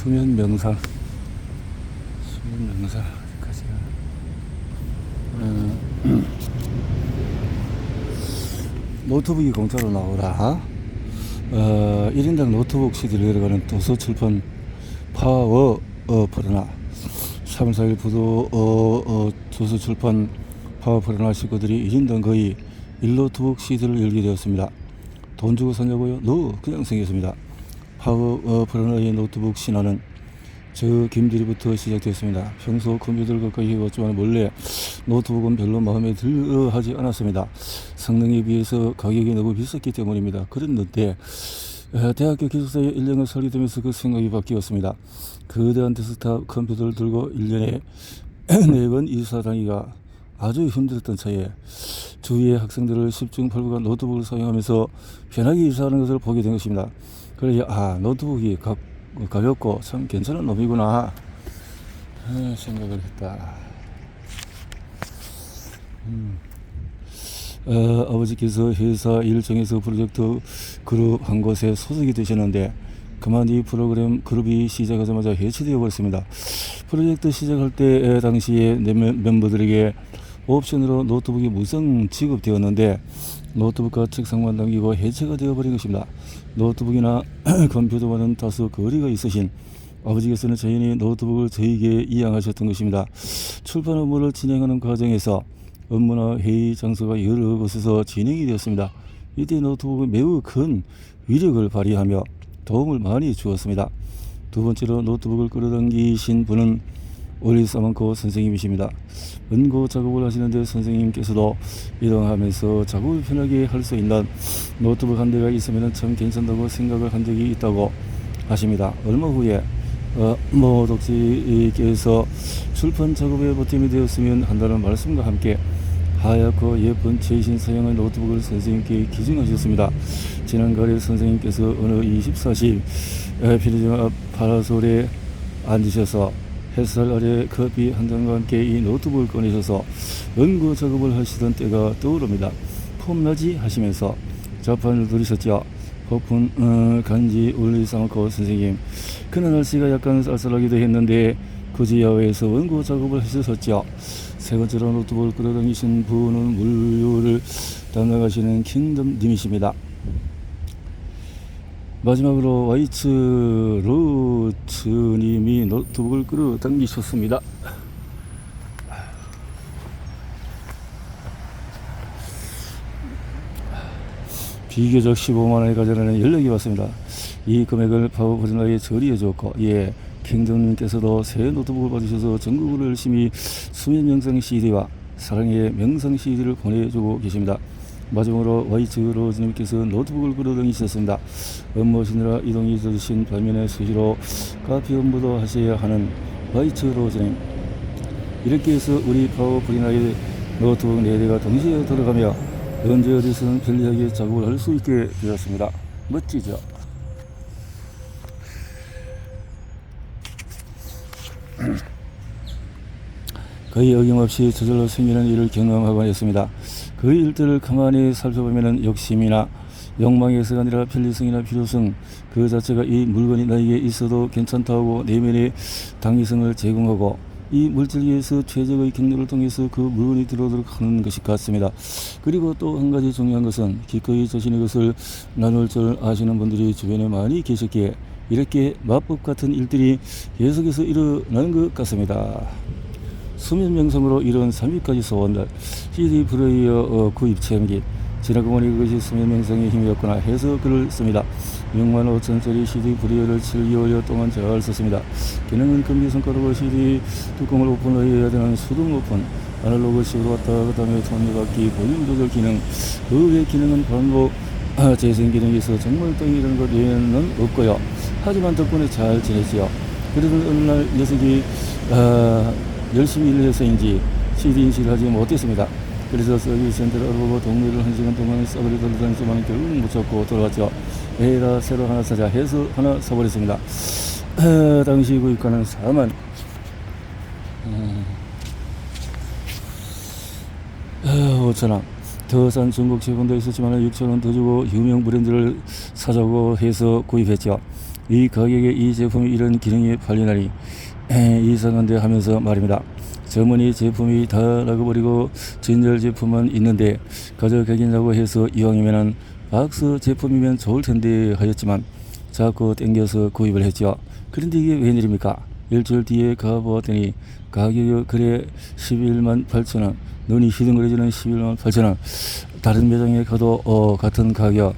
수면 명상. 수면 명상 어디까지야? 노트북이 공짜로 나오라. 1인당 노트북 CD를 내려가는 도서출판 파워 프로나 3월 4일 부도 도서출판 파워 프로나 식구들이 1인당 거의 1노트북 CD를 열게 되었습니다. 돈 주고 샀냐고요? 그냥 생겼습니다. 파워 프로나의 노트북 신화는 저 김대리부터 시작되었습니다. 평소 컴퓨터를 가까이 해봤지만 원래 노트북은 별로 마음에 들어 하지 않았습니다. 성능에 비해서 가격이 너무 비쌌기 때문입니다. 그랬는데 대학교 기숙사에 1년을 살게 되면서 그 생각이 바뀌었습니다. 거대한 데스크탑 컴퓨터를 들고 1년에 4번 이사 다니기가 아주 힘들었던 차에 주위의 학생들을 10중 8구가 노트북을 사용하면서 편하게 이사하는 것을 보게 된 것입니다. 그래야 노트북이 가볍고 참 괜찮은 놈이구나 생각을 했다. 아버지께서 회사 일정에서 프로젝트 그룹 한 곳에 소속이 되셨는데 그만 이 프로그램 그룹이 시작하자마자 해체되어 버렸습니다. 프로젝트 시작할 때 당시에 멤버들에게 옵션으로 노트북이 무상 지급되었는데 노트북과 책상만 남기고 해체가 되어버린 것입니다. 노트북이나 컴퓨터와는 다소 거리가 있으신 아버지께서는 자연히 노트북을 저에게 이양하셨던 것입니다. 출판 업무를 진행하는 과정에서 업무나 회의 장소가 여러 곳에서 진행이 되었습니다. 이때 노트북은 매우 큰 위력을 발휘하며 도움을 많이 주었습니다. 두 번째로 노트북을 끌어당기신 분은 올리사만코 선생님이십니다. 원고 작업을 하시는데 선생님께서도 이동하면서 작업을 편하게 할 수 있는 노트북 한 대가 있으면 참 괜찮다고 생각을 한 적이 있다고 하십니다. 얼마 후에 독지께서 출판 작업에 보탬이 되었으면 한다는 말씀과 함께 하얗고 예쁜 최신 사양의 노트북을 선생님께 기증하셨습니다. 지난 가을에 선생님께서 어느 24시 편의점 앞 파라솔에 앉으셔서 햇살 아래 커피 한 잔과 함께 이 노트북을 꺼내셔서 연구 작업을 하시던 때가 떠오릅니다. 폼나지 하시면서 자판을 들으셨죠. 폭풍 간지 올리사마코 선생님. 그날 날씨가 약간 쌀쌀하기도 했는데 굳이 야외에서 원고 작업을 하셨었죠. 세 번째로 노트북을 끌어당기신 분은 물류를 담당하시는 킹덤님이십니다. 마지막으로 와이츠 로츠님이 노트북을 끌어당기셨습니다. 비교적 15만원에 가져가는 연락이 왔습니다. 이 금액을 파워프로나에 처리해 줬고 킹덤님께서도 새 노트북을 받으셔서 전국으로 열심히 수면 명상 CD와 사랑의 명상 CD를 보내주고 계십니다. 마지막으로 와이츠 로즈님께서 노트북을 끌어당기셨습니다. 업무하시느라 이동이 늦으신 반면에 수시로 카피 업무도 하셔야 하는 와이츠 로즈님. 이렇게 해서 우리 파워프리나의 노트북 4대가 동시에 돌아가며 언제 어디서는 편리하게 작업을 할 수 있게 되었습니다. 멋지죠? 거의 어김없이 저절로 생기는 일을 경험하곤 했습니다. 그 일들을 가만히 살펴보면 욕심이나 욕망에서가 아니라 편리성이나 필요성 그 자체가 이 물건이 나에게 있어도 괜찮다고 내면의 당위성을 제공하고 이 물질계에서 최적의 경로를 통해서 그 물건이 들어오도록 하는 것이 같습니다. 그리고 또 한 가지 중요한 것은 기꺼이 자신의 것을 나눌 줄 아시는 분들이 주변에 많이 계셨기에 이렇게 마법 같은 일들이 계속해서 일어나는 것 같습니다. 수면 명상으로 이런 3위까지 소원들 CD 플레이어 구입 체험기 지나고 보니 그것이 수면 명상의 힘이었구나 해서 글을 씁니다. 65,000원짜리 CD 플레이어를 7개월 동안 잘 썼습니다. 기능은 금기 손가락으로 CD 뚜껑을 오픈해야 되는 수동 오픈 아날로그식으로 왔다 그다음에 톤받기 볼륨 조절 기능 그 외 기능은 반복 재생 기능이 있어 정말 똥이라는 것 외에는 없고요. 하지만 덕분에 잘 지냈지요. 그래도 어느 날 녀석이 열심히 일을 해서인지 CD 인식을 하지 못했습니다. 그래서 서비스 센터를 알아보고 동네를 1시간 동안 싸그리 돌아다녔지만 결국은 못 찾고 돌아왔죠. 에라 새로 하나 사자 해서 하나 사버렸습니다. 당시 구입가는 4만 5천원 더 싼 중국 제품도 있었지만 6천원 더 주고 유명 브랜드를 사자고 해서 구입했죠. 이 가격에 이 제품이 이런 기능이 팔리나니 이상한데 하면서 말입니다. 점원이 제품이 다 나가버리고 진열 제품만 있는데 가져가겠냐고 해서 이왕이면은 박스 제품이면 좋을 텐데 하였지만 자꾸 땡겨서 구입을 했죠. 그런데 이게 웬일입니까? 일주일 뒤에 가보았더니 가격이 그래 11만 8천원, 눈이 휘둥그레지는 11만 8천원. 다른 매장에 가도 같은 가격,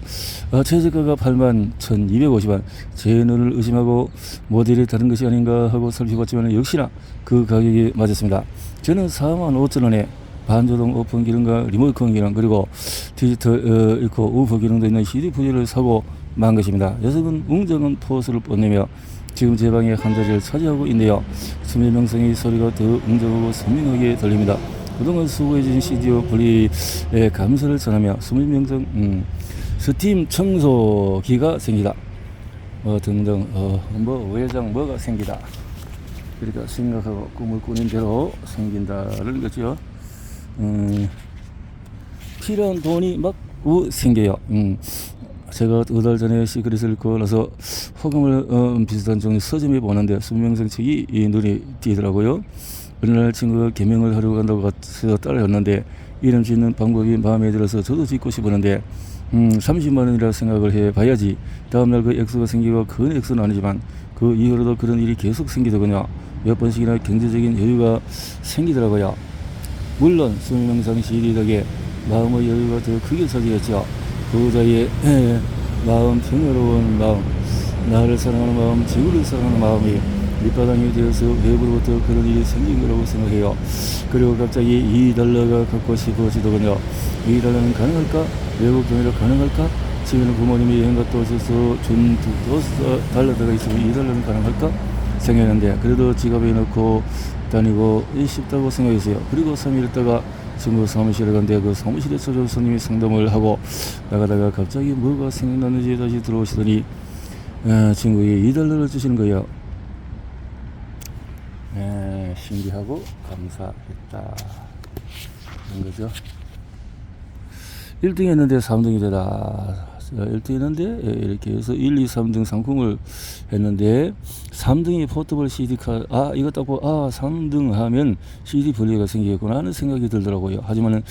최저가가 8만 1250원. 제 눈을 의심하고 모델이 다른 것이 아닌가 하고 살펴봤지만 역시나 그 가격이 맞았습니다. 저는 4만 5천원에 반조동 오픈 기능과 리모컨 기능, 그리고 디지털 이코 우퍼 기능도 있는 CD 플레이어를 사고 만 것입니다. 녀석은 웅장한 포스를 뽐내며 지금 제 방에 한 자리를 차지하고 있네요. 수면 명성의 소리가 더 웅장하고 선명하게 들립니다. 그동안 수고해주신 CDO 분리에 감사를 전하며 수면 명성 스팀 청소기가 생기다 등등 뭐 외장 뭐가 생기다, 그러니까 생각하고 꿈을 꾸는 대로 생긴다는 거죠. 필요한 돈이 막 생겨요. 제가 2달 전에 시크릿을 읽고 나서 호감을 비슷한 종류 서점에 보는데 수명성 책이 눈에 띄더라고요. 어느 날 친구가 개명을 하려고 간다고 해서 따라했는데 이름 짓는 방법이 마음에 들어서 저도 짓고 싶었는데 30만 원이라 생각을 해봐야지 다음날 그 액수가 생기고 큰 액수는 아니지만 그 이후로도 그런 일이 계속 생기더군요. 몇 번씩이나 경제적인 여유가 생기더라고요. 물론 수명상 CD 덕에 마음의 여유가 더 크게 차지했죠. 부자의 마음, 평화로운 마음, 나를 사랑하는 마음, 지구를 사랑하는 마음이 밑바닥이 되어서 외부로부터 그런 일이 생긴 거라고 생각해요. 그리고 갑자기 $2가 갖고 싶어지더군요. $2는 가능할까? 외국 경유로 가능할까? 지금은 부모님이 여행 갔다 오셔서 준 $2 있으면 $2는 가능할까? 생각했는데 그래도 지갑에 넣고 다니고 쉽다고 생각했어요. 그리고 3일 있다가 친구 사무실에 갔는데 그 사무실에 찾아온 손님이 상담을 하고 나가다가 갑자기 뭐가 생각났는지 다시 들어오시더니 친구에게 $2를 주시는 거예요. 신기하고 감사했다 그런 거죠. 1등 했는데 3등이 되다. 1등 했는데 이렇게 해서 1, 2, 3등 상품을 했는데 3등이 포터블 CD카, 이거 딱 보고 3등 하면 CD 플레이어가 생기겠구나 하는 생각이 들더라고요. 하지만은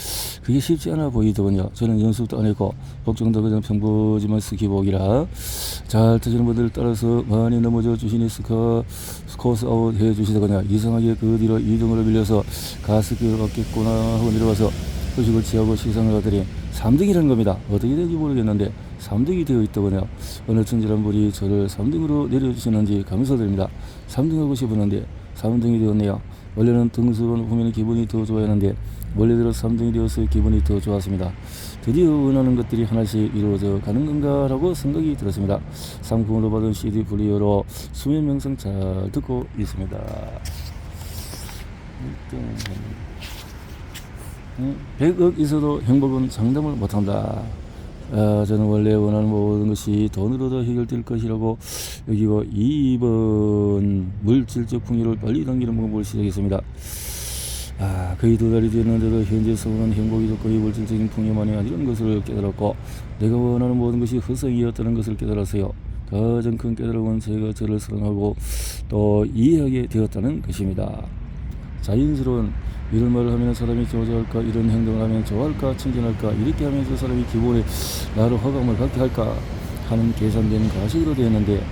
그게 쉽지 않아 보이더군요. 저는 연습도 안 했고 복정도 그냥 평범지만 스키복이라 잘 터지는 분들 따라서 많이 넘어져 주시니 코스 아웃 해 주시더군요. 이상하게 그 뒤로 2등으로 밀려서 가스기를 받겠구나 하고 내려와서 휴식을 취하고 시상을 하더니 3등이라는 겁니다. 어떻게 되는지 모르겠는데 3등이 되어 있더군요. 어느 친절한 분이 저를 3등으로 내려주시는지 감사드립니다. 3등 하고 싶었는데 3등이 되었네요. 원래는 등수를 보면 기분이 더 좋아했는데 원래대로 3등이 되어서 기분이 더 좋았습니다. 드디어 원하는 것들이 하나씩 이루어져 가는 건가 라고 생각이 들었습니다. 상품으로 받은 CD 플레이어로 수면 명상 잘 듣고 있습니다. 100억 있어도 행복은 상담을 못한다. 저는 원래 원하는 모든 것이 돈으로도 해결될 것이라고 여기고 2번 물질적 풍요를 빨리 당기는 방법을 시작했습니다. 거의 2달이 됐는데도 현재 서울은 행복이 거의 물질적인 풍요만이 아니라는 것을 깨달았고 내가 원하는 모든 것이 허상이었다는 것을 깨달았어요. 가장 큰 깨달음은 제가 저를 사랑하고 또 이해하게 되었다는 것입니다. 자연스러운 이런 말을 하면 사람이 좋아할까, 이런 행동을 하면 좋아할까, 친근할까, 이렇게 하면 저 사람이 기본에 나로 허감을 갖게 할까 하는 계산된 가식으로 되었는데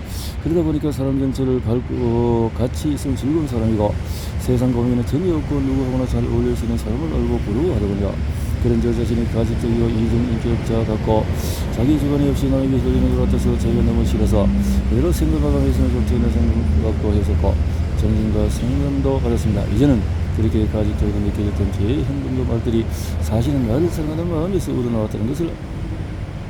그러다 보니까 사람 전체를 밟고 같이 있으면 즐거운 사람이고 세상 고민은 전혀 없고 누구하고나 잘 어울릴 수 있는 사람을 알고 부러워하더군요. 그런 저 자신이 가식적이고 이중인격자 같고 자기 주관이 없이 남에게 흘리는 것 같아서 제가 너무 싫어서 그대로 생각하고 했으면 좋겠는 생각 갖고 했었고 정신과 생각도 받았습니다. 이제는 그렇게 가식적으로 느껴졌던 제 행동과 말들이 사실은 나를 사랑하는 마음에서 우러나왔다는 것을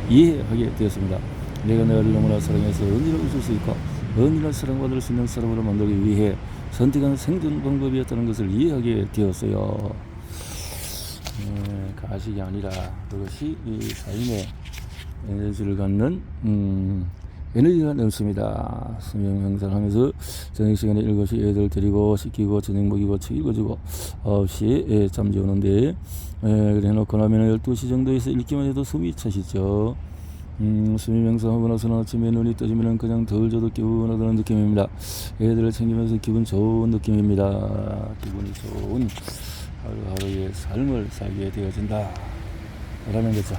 이해하게 되었습니다. 내가 나를 너무나 사랑해서 언제나 웃을 수 있고 언제나 사랑받을 수 있는 사람으로 만들기 위해 선택한 생존 방법이었다는 것을 이해하게 되었어요. 가식이 아니라 그것이 이 삶의 에너지를 갖는 에너지가 넘칩니다. 수면 명상하면서 저녁 시간에 7시 애들 데리고 씻기고 저녁 먹이고 책 읽어주고 9시에 잠 재우는데 그래 놓고 나면 12시 정도에서 읽기만 해도 숨이 차시죠. 수미 명상하고 나서는 아침에 눈이 떠지면 그냥 덜 져도 개운하다는 느낌입니다. 애들을 챙기면서 기분 좋은 느낌입니다. 기분이 좋은 하루하루의 삶을 살게 되어진다 라는 거죠.